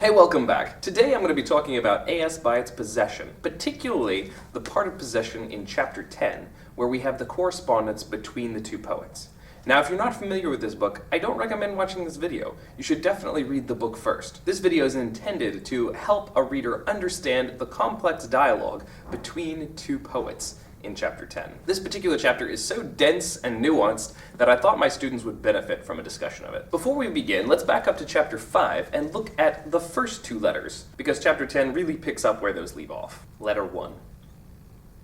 Hey, welcome back. Today I'm going to be talking about A.S. Byatt's possession, particularly the part of possession in chapter 10, where we have the correspondence between the two poets. Now, if you're not familiar with this book, I don't recommend watching this video. You should definitely read the book first. This video is intended to help a reader understand the complex dialogue between two poets in chapter 10. This particular chapter is so dense and nuanced that I thought my students would benefit from a discussion of it. Before we begin, let's back up to chapter 5 and look at the first two letters, because chapter 10 really picks up where those leave off. Letter 1.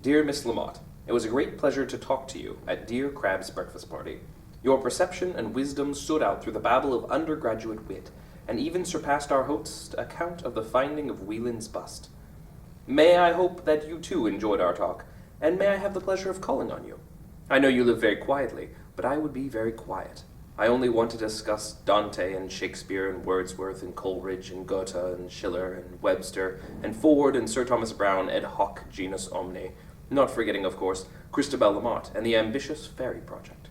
Dear Miss Lamont, it was a great pleasure to talk to you at dear Crabbe's breakfast party. Your perception and wisdom stood out through the babble of undergraduate wit, and even surpassed our host's account of the finding of Wieland's bust. May I hope that you too enjoyed our talk, and may I have the pleasure of calling on you? I know you live very quietly, but I would be very quiet. I only want to discuss Dante and Shakespeare and Wordsworth and Coleridge and Goethe and Schiller and Webster and Ford and Sir Thomas Browne et hoc genus omne, not forgetting, of course, Christabel Lamont and the ambitious Fairy Project.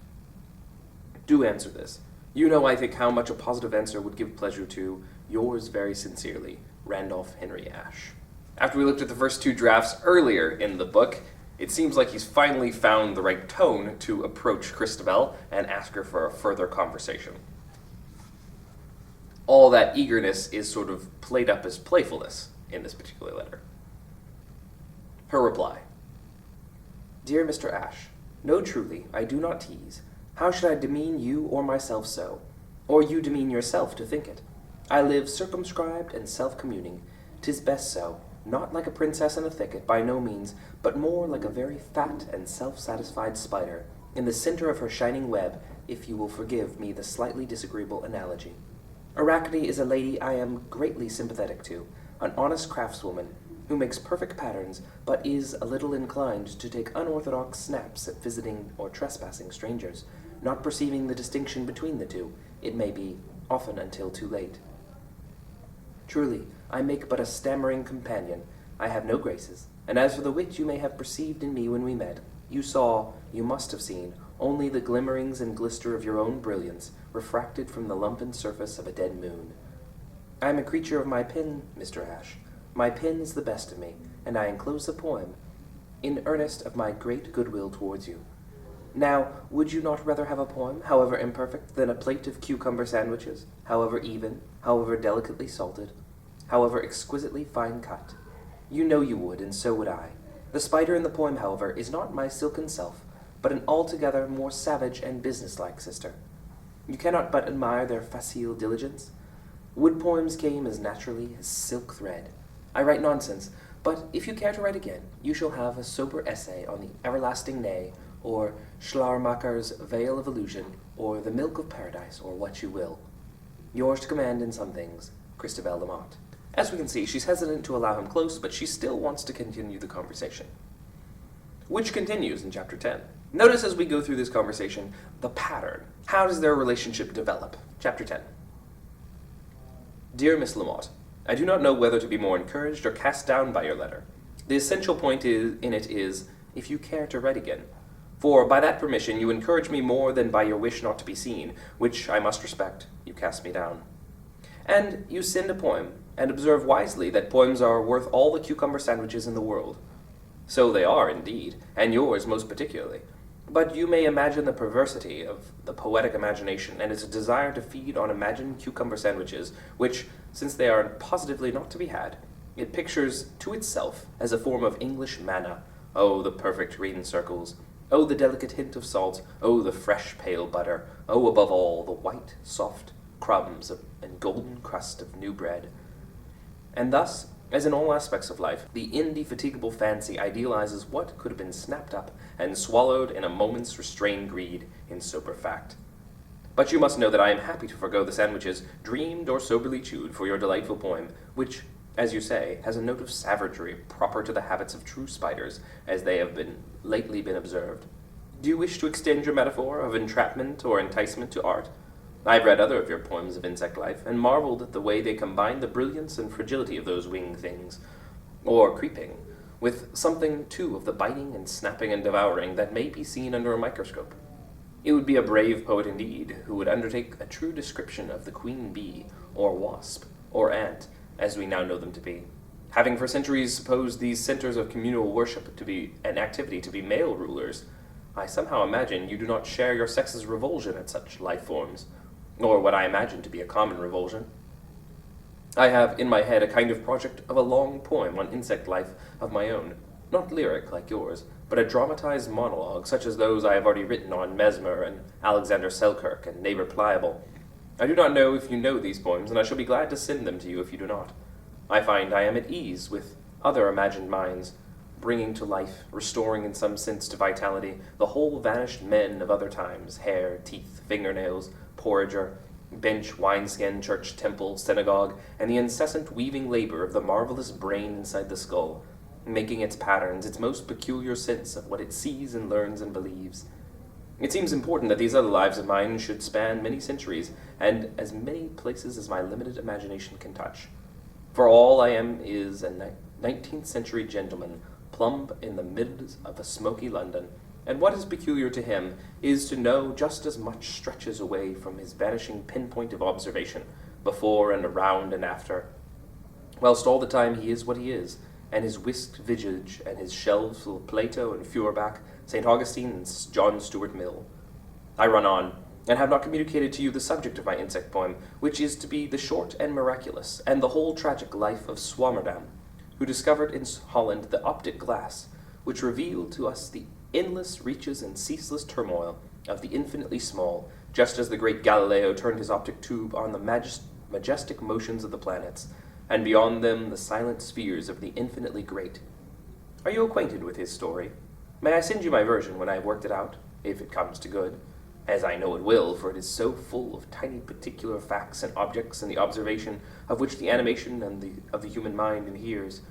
Do answer this. You know, I think, how much a positive answer would give pleasure to yours very sincerely, Randolph Henry Ashe. After we looked at the first two drafts earlier in the book, it seems like he's finally found the right tone to approach Christabel and ask her for a further conversation. All that eagerness is sort of played up as playfulness in this particular letter. Her reply. Dear Mr. Ashe, no, truly, I do not tease. How should I demean you or myself so? Or you demean yourself to think it? I live circumscribed and self-communing. 'Tis best so. Not like a princess in a thicket, by no means, but more like a very fat and self-satisfied spider, in the center of her shining web, if you will forgive me the slightly disagreeable analogy. Arachne is a lady I am greatly sympathetic to, an honest craftswoman, who makes perfect patterns, but is a little inclined to take unorthodox snaps at visiting or trespassing strangers, not perceiving the distinction between the two, it may be, often until too late. Truly, I make but a stammering companion. I have no graces, and as for the wit you may have perceived in me when we met, you saw, you must have seen, only the glimmerings and glister of your own brilliance, refracted from the lumpen surface of a dead moon. I am a creature of my pen, Mr. Ashe. My pen is the best of me, and I enclose a poem, in earnest of my great goodwill towards you. Now, would you not rather have a poem, however imperfect, than a plate of cucumber sandwiches, however even, however delicately salted, however exquisitely fine cut? You know you would, and so would I. The spider in the poem, however, is not my silken self, but an altogether more savage and businesslike sister. You cannot but admire their facile diligence. Wood poems came as naturally as silk thread. I write nonsense, but if you care to write again, you shall have a sober essay on the everlasting nay, or Schleiermacher's Veil of Illusion, or the Milk of Paradise, or what you will. Yours to command in some things, Christabel Lamont. As we can see, she's hesitant to allow him close, but she still wants to continue the conversation, which continues in chapter 10. Notice as we go through this conversation, the pattern. How does their relationship develop? Chapter 10. Dear Miss Lamont, I do not know whether to be more encouraged or cast down by your letter. The essential point in it is, if you care to write again. For by that permission you encourage me more than by your wish not to be seen, which I must respect, you cast me down. And you send a poem, and observe wisely that poems are worth all the cucumber sandwiches in the world. So they are, indeed, and yours most particularly. But you may imagine the perversity of the poetic imagination and its desire to feed on imagined cucumber sandwiches, which, since they are positively not to be had, it pictures to itself as a form of English manna. Oh, the perfect green circles! Oh, the delicate hint of salt! Oh, the fresh pale butter! Oh, above all, the white, soft crumbs and golden crust of new bread. And thus, as in all aspects of life, the indefatigable fancy idealizes what could have been snapped up and swallowed in a moment's restrained greed in sober fact. But you must know that I am happy to forego the sandwiches, dreamed or soberly chewed, for your delightful poem, which, as you say, has a note of savagery proper to the habits of true spiders, as they have lately been observed. Do you wish to extend your metaphor of entrapment or enticement to art? I have read other of your poems of insect life, and marveled at the way they combine the brilliance and fragility of those winged things, or creeping, with something, too, of the biting and snapping and devouring that may be seen under a microscope. It would be a brave poet indeed, who would undertake a true description of the queen bee, or wasp, or ant, as we now know them to be. Having for centuries supposed these centers of communal worship to be an activity to be male rulers, I somehow imagine you do not share your sex's revulsion at such life forms, or what I imagine to be a common revulsion. I have in my head a kind of project of a long poem on insect life of my own, not lyric like yours, but a dramatized monologue such as those I have already written on Mesmer and Alexander Selkirk and Neighbor Pliable. I do not know if you know these poems, and I shall be glad to send them to you if you do not. I find I am at ease with other imagined minds, bringing to life, restoring in some sense to vitality, the whole vanished men of other times, hair, teeth, fingernails, porringer, bench, wineskin, church, temple, synagogue, and the incessant weaving labor of the marvelous brain inside the skull, making its patterns its most peculiar sense of what it sees and learns and believes. It seems important that these other lives of mine should span many centuries, and as many places as my limited imagination can touch. For all I am is a 19th century gentleman, plump in the midst of a smoky London, and what is peculiar to him is to know just as much stretches away from his vanishing pinpoint of observation, before and around and after, whilst all the time he is what he is, and his whisked visage and his shelves full of Plato and Feuerbach, St. Augustine and John Stuart Mill. I run on, and have not communicated to you the subject of my insect poem, which is to be the short and miraculous, and the whole tragic life of Swammerdam, who discovered in Holland the optic glass, which revealed to us the endless reaches and ceaseless turmoil of the infinitely small, just as the great Galileo turned his optic tube on the majestic motions of the planets, and beyond them the silent spheres of the infinitely great. Are you acquainted with his story? May I send you my version when I have worked it out, if it comes to good, as I know it will, for it is so full of tiny particular facts and objects and the observation of which the animation of the human mind inheres.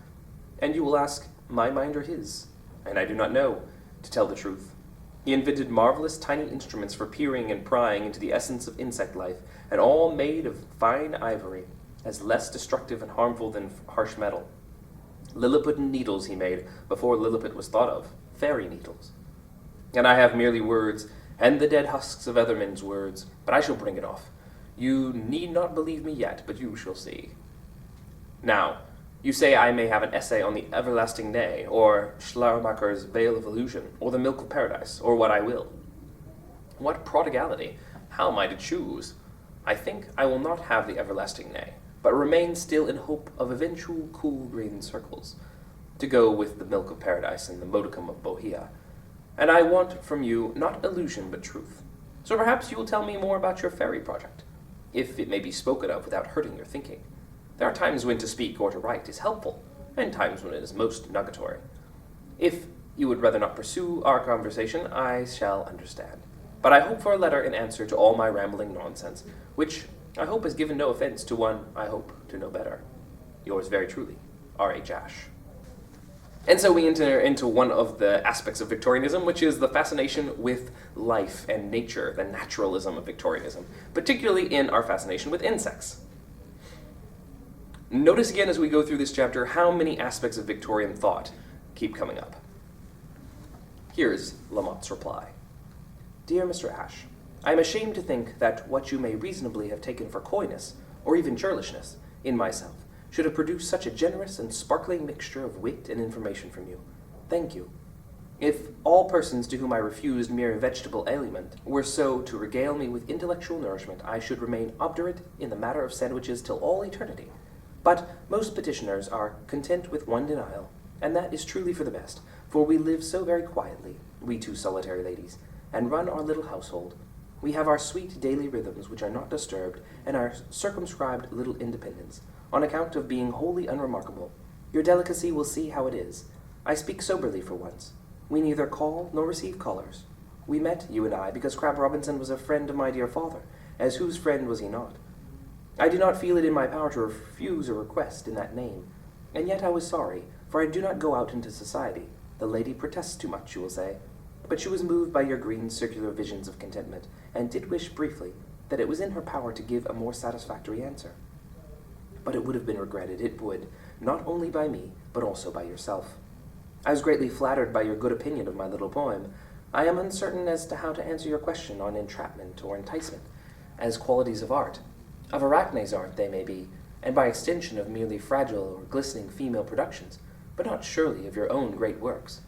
And you will ask, my mind or his? And I do not know, to tell the truth. He invented marvelous tiny instruments for peering and prying into the essence of insect life, and all made of fine ivory, as less destructive and harmful than harsh metal. Lilliputian needles he made before Lilliput was thought of, fairy needles. And I have merely words, and the dead husks of other men's words, but I shall bring it off. You need not believe me yet, but you shall see. Now, you say I may have an essay on the everlasting nay, or Schleiermacher's Veil of Illusion, or the Milk of Paradise, or what I will. What prodigality! How am I to choose? I think I will not have the everlasting nay, but remain still in hope of eventual cool green circles, to go with the Milk of Paradise and the modicum of Bohea. And I want from you not illusion but truth. So perhaps you will tell me more about your fairy project, if it may be spoken of without hurting your thinking. There are times when to speak or to write is helpful, and times when it is most nugatory. If you would rather not pursue our conversation, I shall understand. But I hope for a letter in answer to all my rambling nonsense, which I hope has given no offense to one I hope to know better. Yours very truly, R.H. Ashe. And so we enter into one of the aspects of Victorianism, which is the fascination with life and nature, the naturalism of Victorianism, particularly in our fascination with insects. Notice again as we go through this chapter how many aspects of Victorian thought keep coming up. Here's Lamont's reply. Dear Mr. Ashe, I am ashamed to think that what you may reasonably have taken for coyness, or even churlishness, in myself, should have produced such a generous and sparkling mixture of wit and information from you. Thank you. If all persons to whom I refused mere vegetable aliment were so to regale me with intellectual nourishment, I should remain obdurate in the matter of sandwiches till all eternity. But most petitioners are content with one denial, and that is truly for the best, for we live so very quietly, we two solitary ladies, and run our little household. We have our sweet daily rhythms which are not disturbed, and our circumscribed little independence, on account of being wholly unremarkable. Your delicacy will see how it is. I speak soberly for once. We neither call nor receive callers. We met, you and I, because Crab Robinson was a friend of my dear father, as whose friend was he not? I do not feel it in my power to refuse a request in that name, and yet I was sorry, for I do not go out into society. The lady protests too much, you will say. But she was moved by your green circular visions of contentment, and did wish briefly that it was in her power to give a more satisfactory answer. But it would have been regretted, it would, not only by me, but also by yourself. I was greatly flattered by your good opinion of my little poem. I am uncertain as to how to answer your question on entrapment or enticement, as qualities of art. Of Arachne's art they may be, and by extension of merely fragile or glistening female productions, but not surely of your own great works.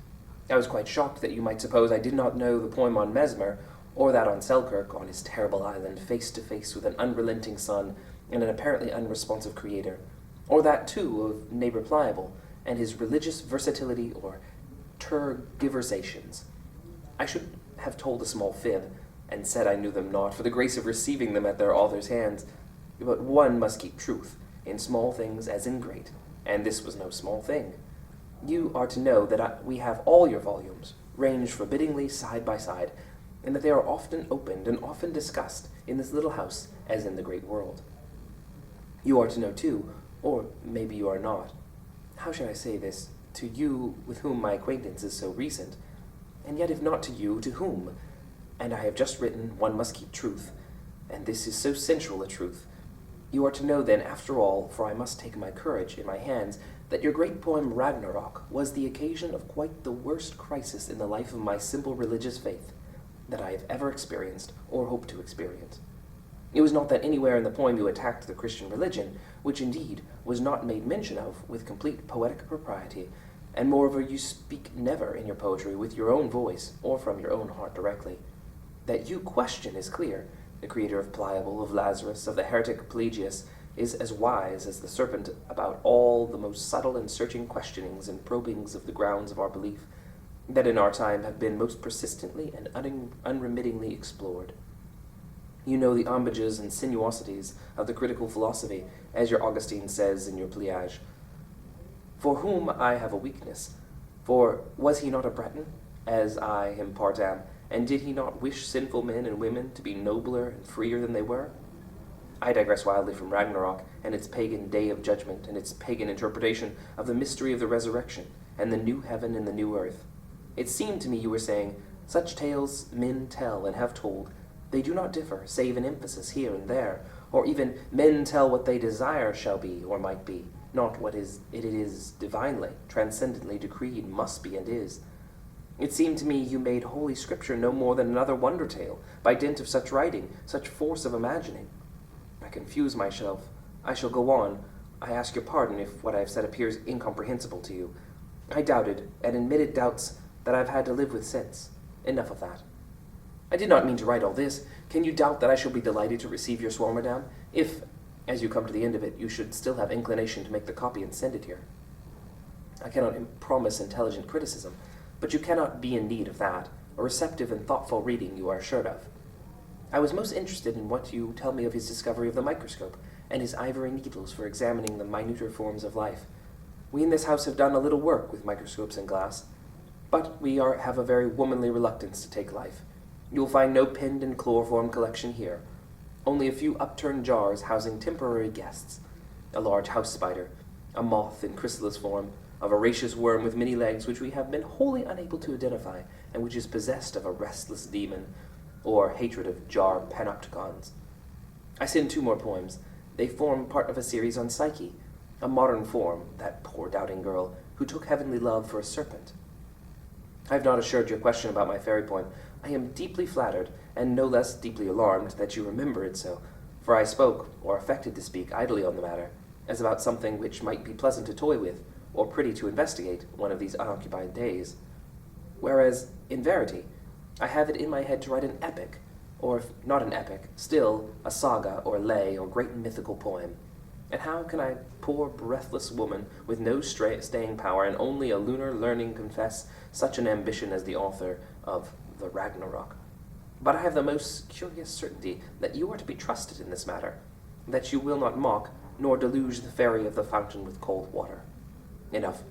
I was quite shocked that you might suppose I did not know the poem on Mesmer, or that on Selkirk, on his terrible island, face to face with an unrelenting sun and an apparently unresponsive creator, or that, too, of Neighbor Pliable, and his religious versatility or tergiversations. I should have told a small fib, and said I knew them not, for the grace of receiving them at their author's hands. But one must keep truth, in small things as in great, and this was no small thing. You are to know that we have all your volumes, ranged forbiddingly side by side, and that they are often opened and often discussed in this little house as in the great world. You are to know, too, or maybe you are not, how shall I say this, to you with whom my acquaintance is so recent, and yet if not to you, to whom? And I have just written, one must keep truth, and this is so sensual a truth. You are to know then, after all, for I must take my courage in my hands, that your great poem Ragnarok was the occasion of quite the worst crisis in the life of my simple religious faith that I have ever experienced or hope to experience. It was not that anywhere in the poem you attacked the Christian religion, which indeed was not made mention of with complete poetic propriety, and moreover you speak never in your poetry with your own voice or from your own heart directly. That you question is clear. The creator of Pliable, of Lazarus, of the heretic Pelagius, is as wise as the serpent about all the most subtle and searching questionings and probings of the grounds of our belief, that in our time have been most persistently and unremittingly explored. You know the hommages and sinuosities of the critical philosophy, as your Augustine says in your Pliage. For whom I have a weakness, for was he not a Breton, as I in part am, and did he not wish sinful men and women to be nobler and freer than they were? I digress wildly from Ragnarok and its pagan day of judgment and its pagan interpretation of the mystery of the resurrection and the new heaven and the new earth. It seemed to me you were saying, such tales men tell and have told, they do not differ, save in emphasis here and there, or even men tell what they desire shall be or might be, not what it is divinely, transcendently decreed must be and is. It seemed to me you made Holy Scripture no more than another wonder tale, by dint of such writing, such force of imagining. I confuse myself. I shall go on. I ask your pardon if what I have said appears incomprehensible to you. I doubted, and admitted doubts that I have had to live with since. Enough of that. I did not mean to write all this. Can you doubt that I shall be delighted to receive your swarm, madame, if, as you come to the end of it, you should still have inclination to make the copy and send it here? I cannot promise intelligent criticism, but you cannot be in need of that. A receptive and thoughtful reading you are assured of. I was most interested in what you tell me of his discovery of the microscope, and his ivory needles for examining the minuter forms of life. We in this house have done a little work with microscopes and glass, but we have a very womanly reluctance to take life. You will find no pinned and chloroform collection here, only a few upturned jars housing temporary guests, a large house spider, a moth in chrysalis form, a voracious worm with many legs which we have been wholly unable to identify, and which is possessed of a restless demon, or hatred of jar panopticons. I send 2 more poems. They form part of a series on Psyche, a modern form, that poor doubting girl, who took heavenly love for a serpent. I have not assured your question about my fairy poem. I am deeply flattered, and no less deeply alarmed, that you remember it so, for I spoke, or affected to speak, idly on the matter, as about something which might be pleasant to toy with, or pretty to investigate one of these unoccupied days. Whereas, in verity, I have it in my head to write an epic, or if not an epic, still a saga or lay or great mythical poem. And how can I, poor breathless woman, with no staying power and only a lunar learning, confess such an ambition as the author of the Ragnarok? But I have the most curious certainty that you are to be trusted in this matter, that you will not mock, nor deluge the fairy of the fountain with cold water. Enough.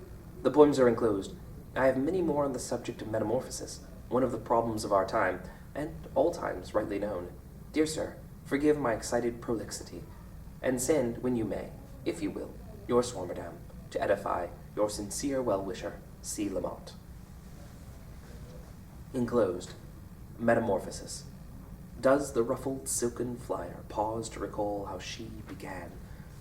The poems are enclosed. I have many more on the subject of metamorphosis, one of the problems of our time, and all times rightly known. Dear sir, forgive my excited prolixity, and send, when you may, if you will, your swarm, madame, to edify your sincere well-wisher, C. Lamont. Enclosed. Metamorphosis. Does the ruffled silken flyer pause to recall how she began,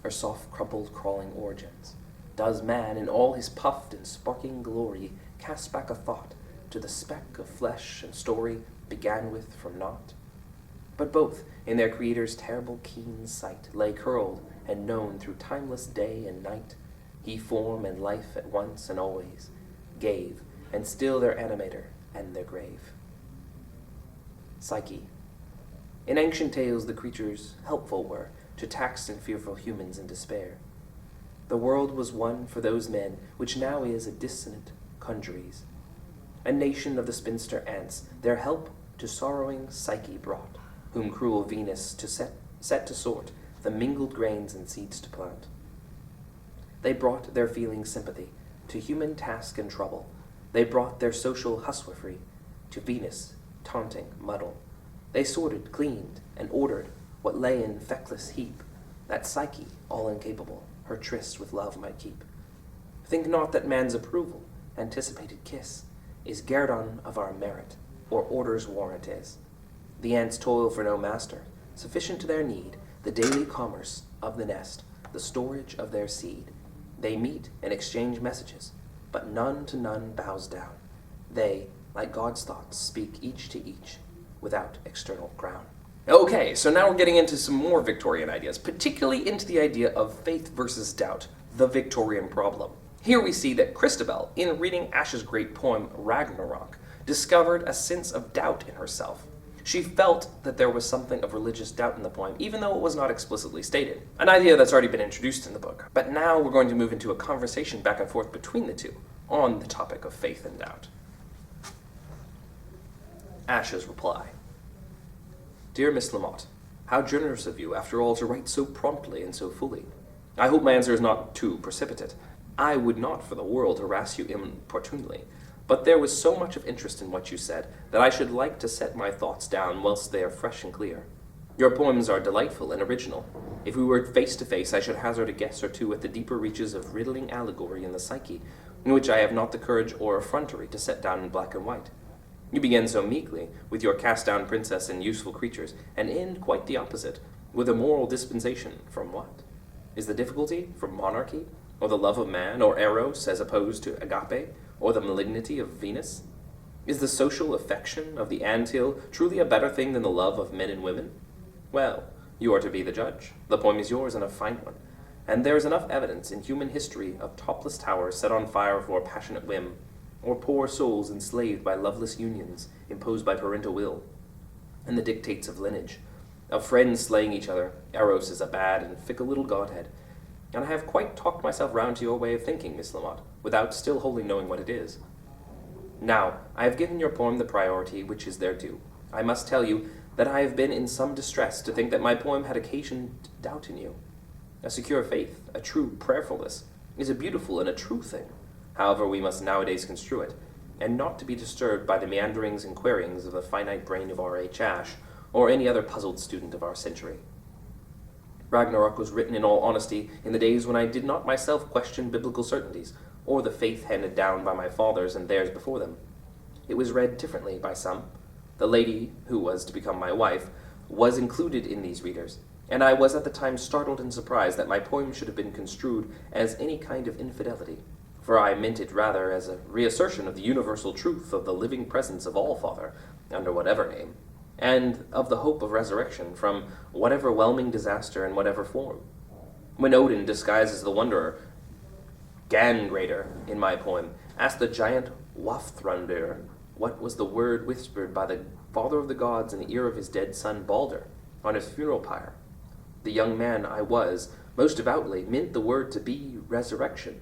her soft crumpled crawling origins? Does man, in all his puffed and sparking glory, cast back a thought to the speck of flesh and story began with from naught? But both, in their creator's terrible keen sight, lay curled and known through timeless day and night, he form and life at once and always gave, and still their animator and their grave. Psyche. In ancient tales the creatures helpful were to taxed and fearful humans in despair. The world was one for those men, which now is a dissonant congeries. A nation of the spinster ants their help to sorrowing Psyche brought, whom cruel Venus to set to sort the mingled grains and seeds to plant. They brought their feeling sympathy to human task and trouble. They brought their social huswifery to Venus, taunting muddle. They sorted, cleaned, and ordered what lay in feckless heap, that Psyche, all incapable, her tryst with love might keep. Think not that man's approval, anticipated kiss, is guerdon of our merit, or order's warrant is. The ants toil for no master, sufficient to their need, the daily commerce of the nest, the storage of their seed. They meet and exchange messages, but none to none bows down. They, like God's thoughts, speak each to each, without external crown. Okay, so now we're getting into some more Victorian ideas, particularly into the idea of faith versus doubt, the Victorian problem. Here we see that Christabel, in reading Ash's great poem Ragnarok, discovered a sense of doubt in herself. She felt that there was something of religious doubt in the poem, even though it was not explicitly stated, an idea that's already been introduced in the book. But now we're going to move into a conversation back and forth between the two on the topic of faith and doubt. Ash's reply. Dear Miss Lamont, how generous of you, after all, to write so promptly and so fully. I hope my answer is not too precipitate. I would not for the world harass you importunately, but there was so much of interest in what you said that I should like to set my thoughts down whilst they are fresh and clear. Your poems are delightful and original. If we were face to face, I should hazard a guess or two at the deeper reaches of riddling allegory in the psyche, in which I have not the courage or effrontery to set down in black and white. You begin so meekly, with your cast-down princess and useful creatures, and end quite the opposite, with a moral dispensation from what? Is the difficulty from monarchy, or the love of man, or eros as opposed to agape, or the malignity of Venus? Is the social affection of the anthill truly a better thing than the love of men and women? Well, you are to be the judge. The poem is yours, and a fine one. And there is enough evidence in human history of topless towers set on fire for a passionate whim, or poor souls enslaved by loveless unions imposed by parental will, and the dictates of lineage, of friends slaying each other. Eros is a bad and fickle little godhead, and I have quite talked myself round to your way of thinking, Miss Lamont, without still wholly knowing what it is. Now, I have given your poem the priority which is their due. I must tell you that I have been in some distress to think that my poem had occasioned doubt in you. A secure faith, a true prayerfulness, is a beautiful and a true thing. However, we must nowadays construe it, and not to be disturbed by the meanderings and queryings of the finite brain of R.H. Ash, or any other puzzled student of our century. Ragnarok was written in all honesty in the days when I did not myself question biblical certainties, or the faith handed down by my fathers and theirs before them. It was read differently by some. The lady, who was to become my wife, was included in these readers, and I was at the time startled and surprised that my poem should have been construed as any kind of infidelity, for I meant it rather as a reassertion of the universal truth of the living presence of all Father, under whatever name, and of the hope of resurrection from whatever whelming disaster in whatever form. When Odin, disguised as the Wanderer, Gangreader, in my poem, asked the giant Wafthrandir what was the word whispered by the father of the gods in the ear of his dead son Balder on his funeral pyre, the young man I was, most devoutly, meant the word to be resurrection.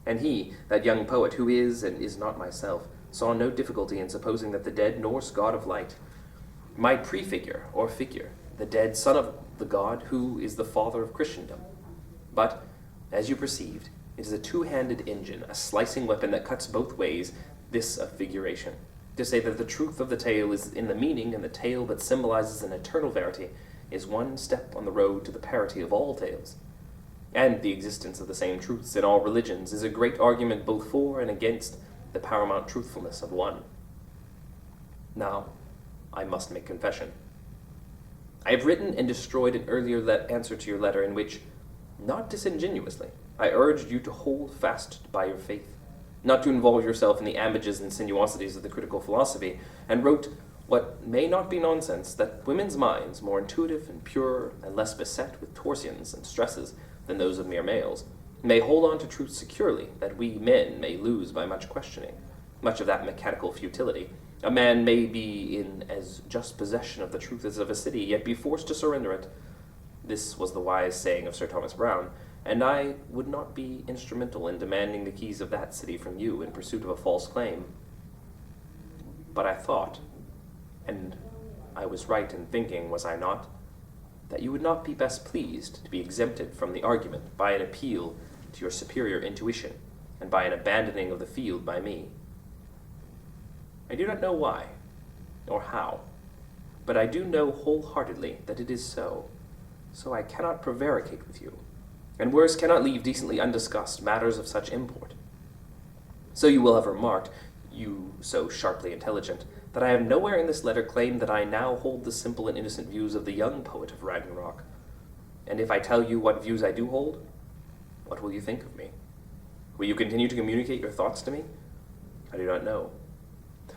And he, that young poet, who is and is not myself, saw no difficulty in supposing that the dead Norse god of light might prefigure or figure the dead son of the god who is the father of Christendom. But, as you perceived, it is a two-handed engine, a slicing weapon that cuts both ways, this of figuration. To say that the truth of the tale is in the meaning, and the tale that symbolizes an eternal verity is one step on the road to the parity of all tales. And the existence of the same truths in all religions is a great argument both for and against the paramount truthfulness of one. Now, I must make confession. I have written and destroyed an earlier answer to your letter in which, not disingenuously, I urged you to hold fast by your faith, not to involve yourself in the ambages and sinuosities of the critical philosophy, and wrote what may not be nonsense, that women's minds, more intuitive and pure and less beset with torsions and stresses than those of mere males, may hold on to truth securely, that we men may lose by much questioning, much of that mechanical futility. A man may be in as just possession of the truth as of a city, yet be forced to surrender it. This was the wise saying of Sir Thomas Browne, and I would not be instrumental in demanding the keys of that city from you in pursuit of a false claim. But I thought, and I was right in thinking, was I not, that you would not be best pleased to be exempted from the argument by an appeal to your superior intuition, and by an abandoning of the field by me. I do not know why, or how, but I do know wholeheartedly that it is so. So I cannot prevaricate with you, and worse, cannot leave decently undiscussed matters of such import. So you will have remarked, you so sharply intelligent, that I have nowhere in this letter claimed that I now hold the simple and innocent views of the young poet of Ragnarok. And if I tell you what views I do hold, what will you think of me? Will you continue to communicate your thoughts to me? I do not know.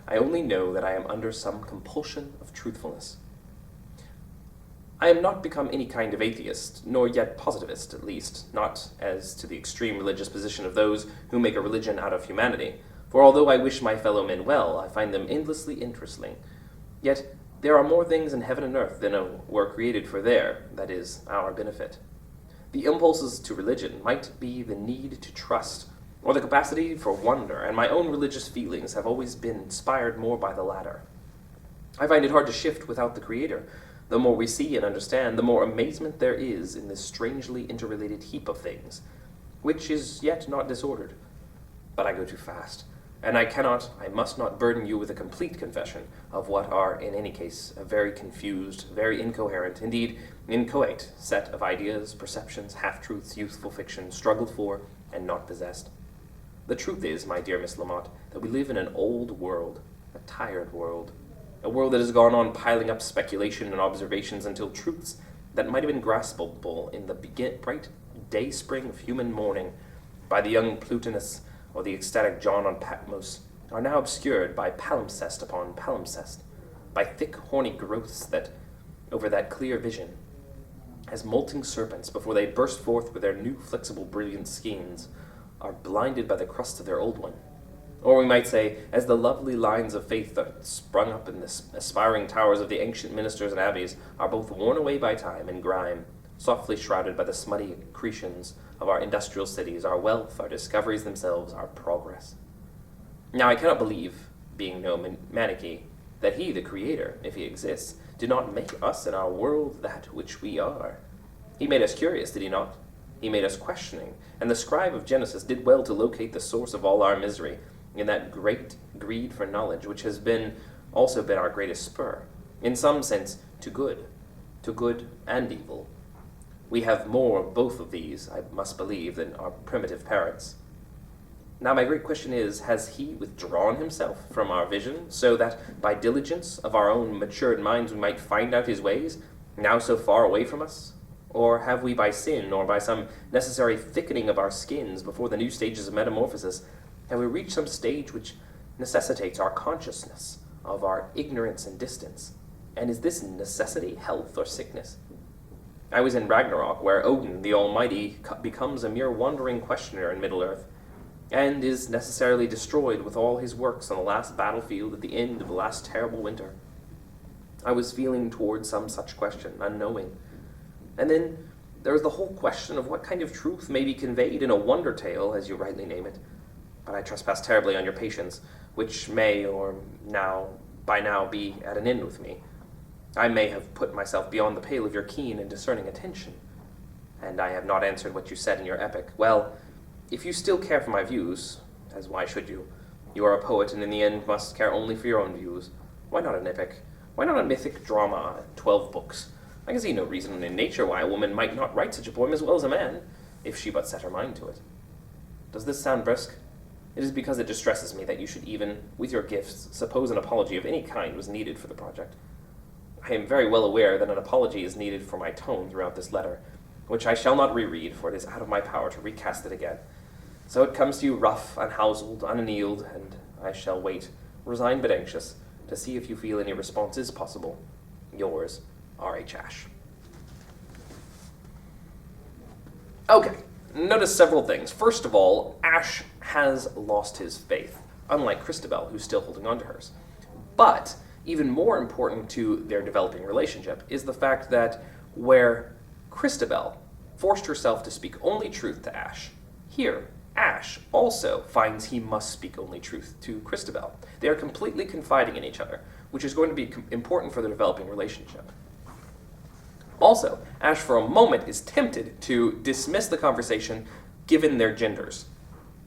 I only know that I am under some compulsion of truthfulness. I am not become any kind of atheist, nor yet positivist, at least, not as to the extreme religious position of those who make a religion out of humanity, for although I wish my fellow men well, I find them endlessly interesting. Yet there are more things in heaven and earth than were created for their, that is, our benefit. The impulses to religion might be the need to trust, or the capacity for wonder, and my own religious feelings have always been inspired more by the latter. I find it hard to shift without the Creator. The more we see and understand, the more amazement there is in this strangely interrelated heap of things, which is yet not disordered. But I go too fast, and I must not burden you with a complete confession of what are, in any case, a very confused, very incoherent, indeed inchoate set of ideas, perceptions, half-truths, youthful fiction, struggled for and not possessed. The truth is, my dear Miss Lamont, that we live in an old world, a tired world, a world that has gone on piling up speculation and observations until truths that might have been graspable in the bright day-spring of human morning by the young Plutinus or the ecstatic John on Patmos are now obscured by palimpsest upon palimpsest, by thick horny growths that, over that clear vision, as molting serpents before they burst forth with their new flexible brilliant skeins, are blinded by the crust of their old one. Or we might say, as the lovely lines of faith that sprung up in the aspiring towers of the ancient minsters and abbeys are both worn away by time and grime, softly shrouded by the smutty accretions of our industrial cities, our wealth, our discoveries themselves, our progress. Now I cannot believe, being no Manichae, that he, the Creator, if he exists, did not make us and our world that which we are. He made us curious, did he not? He made us questioning, and the scribe of Genesis did well to locate the source of all our misery in that great greed for knowledge, which has also been our greatest spur, in some sense, to good and evil. We have more of both of these, I must believe, than our primitive parents. Now my great question is, has he withdrawn himself from our vision, so that by diligence of our own matured minds we might find out his ways, now so far away from us? Or have we by sin, or by some necessary thickening of our skins before the new stages of metamorphosis, have we reached some stage which necessitates our consciousness of our ignorance and distance? And is this necessity health or sickness? I was in Ragnarok, where Odin, the Almighty, becomes a mere wandering questioner in Middle-earth, and is necessarily destroyed with all his works on the last battlefield at the end of the last terrible winter. I was feeling toward some such question, unknowing. And then there was the whole question of what kind of truth may be conveyed in a wonder tale, as you rightly name it. But I trespass terribly on your patience, which may, by now be at an end with me. I may have put myself beyond the pale of your keen and discerning attention, and I have not answered what you said in your epic. Well, if you still care for my views, as why should you? You are a poet, and in the end must care only for your own views. Why not an epic? Why not a mythic drama, 12 books? I can see no reason in nature why a woman might not write such a poem as well as a man, if she but set her mind to it. Does this sound brisk? It is because it distresses me that you should even, with your gifts, suppose an apology of any kind was needed for the project. I am very well aware that an apology is needed for my tone throughout this letter, which I shall not reread, for it is out of my power to recast it again. So it comes to you rough, unhouselled, unannealed, and I shall wait, resigned but anxious, to see if you feel any response is possible. Yours, R.H. Ashe. Okay, notice several things. First of all, Ashe has lost his faith, unlike Christabel, who's still holding on to hers. But even more important to their developing relationship is the fact that where Christabel forced herself to speak only truth to Ashe, here, Ashe also finds he must speak only truth to Christabel. They are completely confiding in each other, which is going to be important for the developing relationship. Also, Ashe for a moment is tempted to dismiss the conversation given their genders.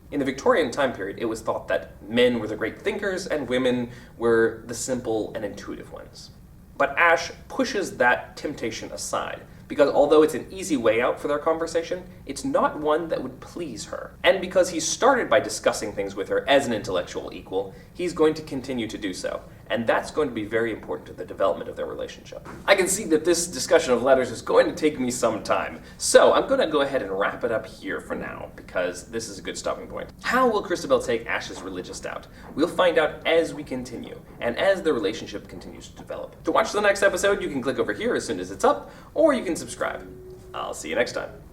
In the Victorian time period, it was thought that men were the great thinkers and women were the simple and intuitive ones. But Ashe pushes that temptation aside, because although it's an easy way out for their conversation, it's not one that would please her. And because he started by discussing things with her as an intellectual equal, he's going to continue to do so. And that's going to be very important to the development of their relationship. I can see that this discussion of letters is going to take me some time, so I'm going to go ahead and wrap it up here for now, because this is a good stopping point. How will Christabel take Ashe's religious doubt? We'll find out as we continue, and as the relationship continues to develop. To watch the next episode, you can click over here as soon as it's up, or you can subscribe. I'll see you next time.